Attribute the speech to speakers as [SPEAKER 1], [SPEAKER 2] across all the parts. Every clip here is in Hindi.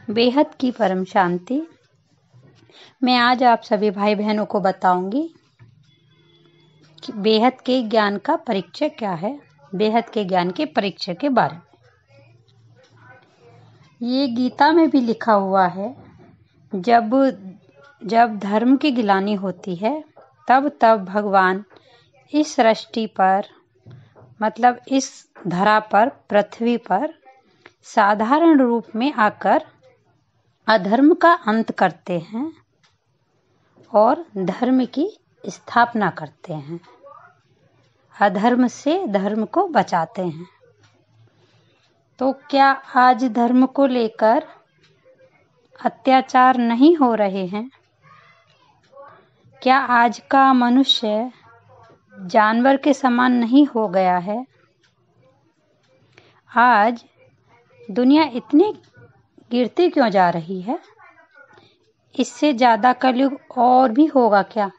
[SPEAKER 1] बेहद की परम शांति। मैं आज आप सभी भाई बहनों को बताऊंगी कि बेहद के ज्ञान का परिचय क्या है, बेहद के ज्ञान के परिचय के बारे में। ये गीता में भी लिखा हुआ है, जब धर्म की गिलानी होती है तब भगवान इस सृष्टि पर, मतलब इस धरा पर, पृथ्वी पर साधारण रूप में आकर अधर्म का अंत करते हैं और धर्म की स्थापना करते हैं, अधर्म से धर्म को बचाते हैं। तो क्या आज धर्म को लेकर अत्याचार नहीं हो रहे हैं? क्या आज का मनुष्य जानवर के समान नहीं हो गया है? आज दुनिया इतनी गिरती क्यों जा रही है? इससे ज्यादा कलयुग और भी होगा क्या?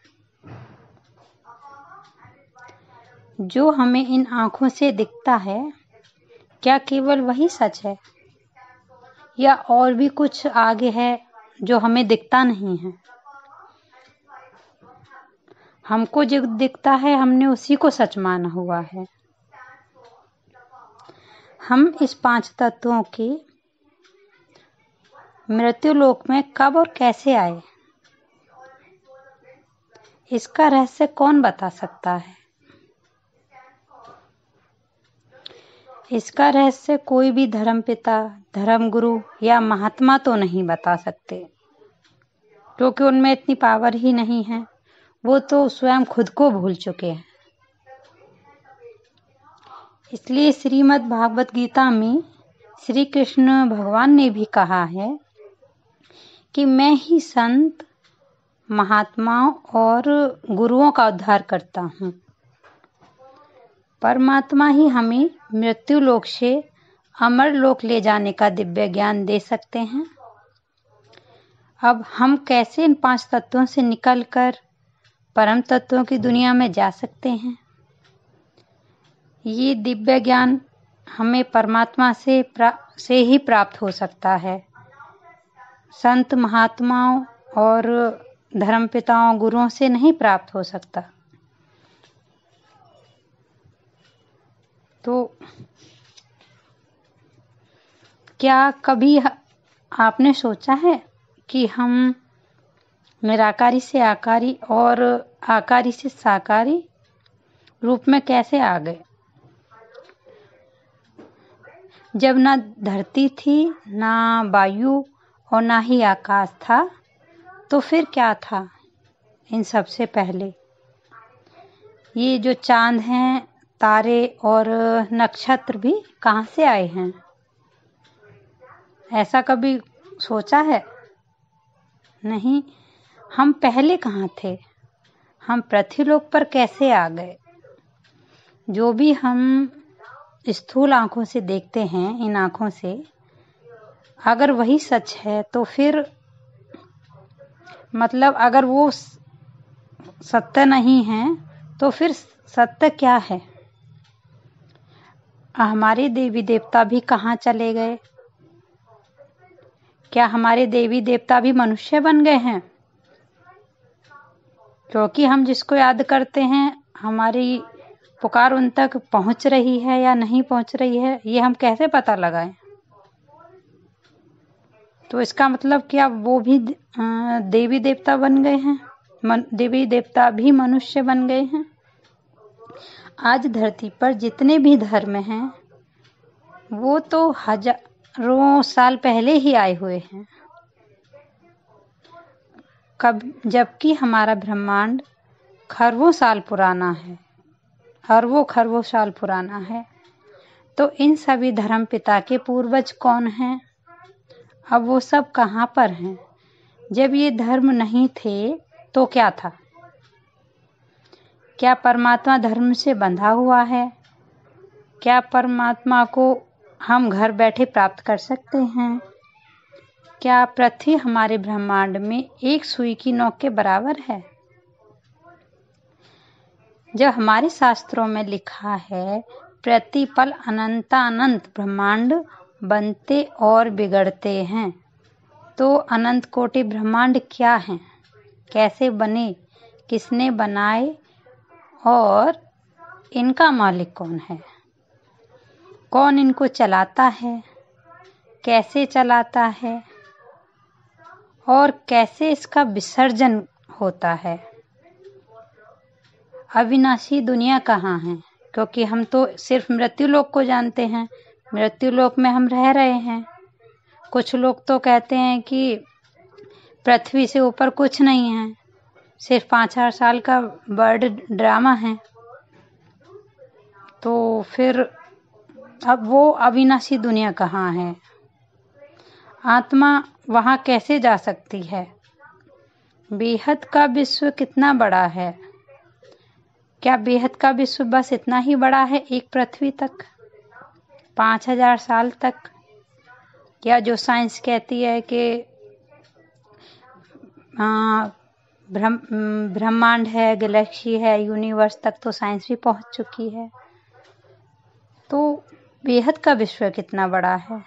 [SPEAKER 1] जो हमें इन आंखों से दिखता है, क्या केवल वही सच है या और भी कुछ आगे है जो हमें दिखता नहीं है? हमको जो दिखता है हमने उसी को सच माना हुआ है। हम इस 5 तत्वों की मृत्यु लोक में कब और कैसे आए, इसका रहस्य कौन बता सकता है? इसका रहस्य कोई भी धर्मपिता, धर्मगुरु या महात्मा तो नहीं बता सकते, क्योंकि उनमें इतनी पावर ही नहीं है। वो तो स्वयं खुद को भूल चुके हैं। इसलिए श्रीमद् भागवत गीता में श्री कृष्ण भगवान ने भी कहा है कि मैं ही संत, महात्माओं और गुरुओं का उद्धार करता हूँ। परमात्मा ही हमें मृत्यु लोक से अमर लोक ले जाने का दिव्य ज्ञान दे सकते हैं। अब हम कैसे इन 5 तत्वों से निकलकर परम तत्वों की दुनिया में जा सकते हैं? ये दिव्य ज्ञान हमें परमात्मा से ही प्राप्त हो सकता है। संत, महात्माओं और धर्मपिताओं, गुरुओं से नहीं प्राप्त हो सकता। तो क्या कभी आपने सोचा है कि हम निराकारी से आकारी और आकारी से साकारी रूप में कैसे आ गए? जब ना धरती थी, ना वायु और ना ही आकाश था, तो फिर क्या था? इन सबसे पहले ये जो चांद हैं, तारे और नक्षत्र भी कहाँ से आए हैं? ऐसा कभी सोचा है? नहीं। हम पहले कहाँ थे? हम पृथ्वीलोक पर कैसे आ गए? जो भी हम स्थूल आंखों से देखते हैं, इन आंखों से, अगर वही सच है तो फिर मतलब अगर वो सत्य नहीं है तो फिर सत्य क्या है? हमारे देवी देवता भी कहाँ चले गए? क्या हमारे देवी देवता भी मनुष्य बन गए हैं? क्योंकि हम जिसको याद करते हैं, हमारी पुकार उन तक पहुंच रही है या नहीं पहुंच रही है, ये हम कैसे पता लगाएं? तो इसका मतलब क्या वो भी देवी देवता बन गए हैं? देवी देवता भी मनुष्य बन गए हैं? आज धरती पर जितने भी धर्म हैं, वो तो हजारों साल पहले ही आए हुए हैं। जबकि हमारा ब्रह्मांड खरबों साल पुराना है, अरबों खरबों साल पुराना है। तो इन सभी धर्म पिता के पूर्वज कौन हैं? अब वो सब कहाँ पर हैं? जब ये धर्म नहीं थे तो क्या था? क्या परमात्मा धर्म से बंधा हुआ है? क्या परमात्मा को हम घर बैठे प्राप्त कर सकते हैं? क्या पृथ्वी हमारे ब्रह्मांड में एक सुई की नोक के बराबर है? जब हमारे शास्त्रों में लिखा है प्रतिपल अनंतानंत ब्रह्मांड बनते और बिगड़ते हैं, तो अनंत कोटि ब्रह्मांड क्या हैं, कैसे बने, किसने बनाए और इनका मालिक कौन है, कौन इनको चलाता है, कैसे चलाता है और कैसे इसका विसर्जन होता है। अविनाशी दुनिया कहाँ है, क्योंकि हम तो सिर्फ मृत्युलोक को जानते हैं, मृत्युलोक में हम रह रहे हैं। कुछ लोग तो कहते हैं कि पृथ्वी से ऊपर कुछ नहीं है, सिर्फ 5-8 साल का बर्ड ड्रामा है। तो फिर अब वो अविनाशी दुनिया कहाँ है, आत्मा वहाँ कैसे जा सकती है, बेहद का विश्व कितना बड़ा है, क्या बेहद का विश्व बस इतना ही बड़ा है, एक पृथ्वी तक, 5000 साल तक, या जो साइंस कहती है कि ब्रह्मांड है, गैलेक्सी है, यूनिवर्स तक तो साइंस भी पहुंच चुकी है। तो बेहद का विश्व कितना बड़ा है,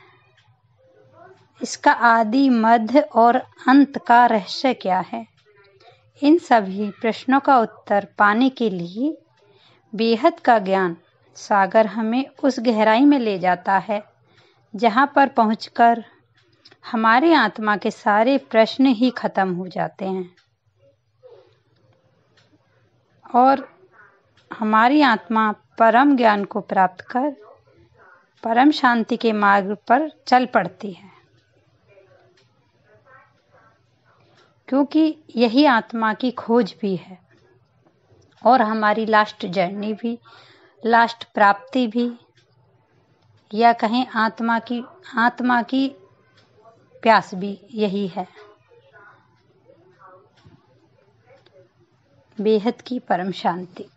[SPEAKER 1] इसका आदि, मध्य और अंत का रहस्य क्या है, इन सभी प्रश्नों का उत्तर पाने के लिए बेहद का ज्ञान सागर हमें उस गहराई में ले जाता है जहाँ पर पहुंचकर हमारे आत्मा के सारे प्रश्न ही खत्म हो जाते हैं और हमारी आत्मा परम ज्ञान को प्राप्त कर परम शांति के मार्ग पर चल पड़ती है, क्योंकि यही आत्मा की खोज भी है और हमारी लास्ट जर्नी भी, लास्ट प्राप्ति भी, या कहें आत्मा की प्यास भी यही है, बेहद की परम शांति।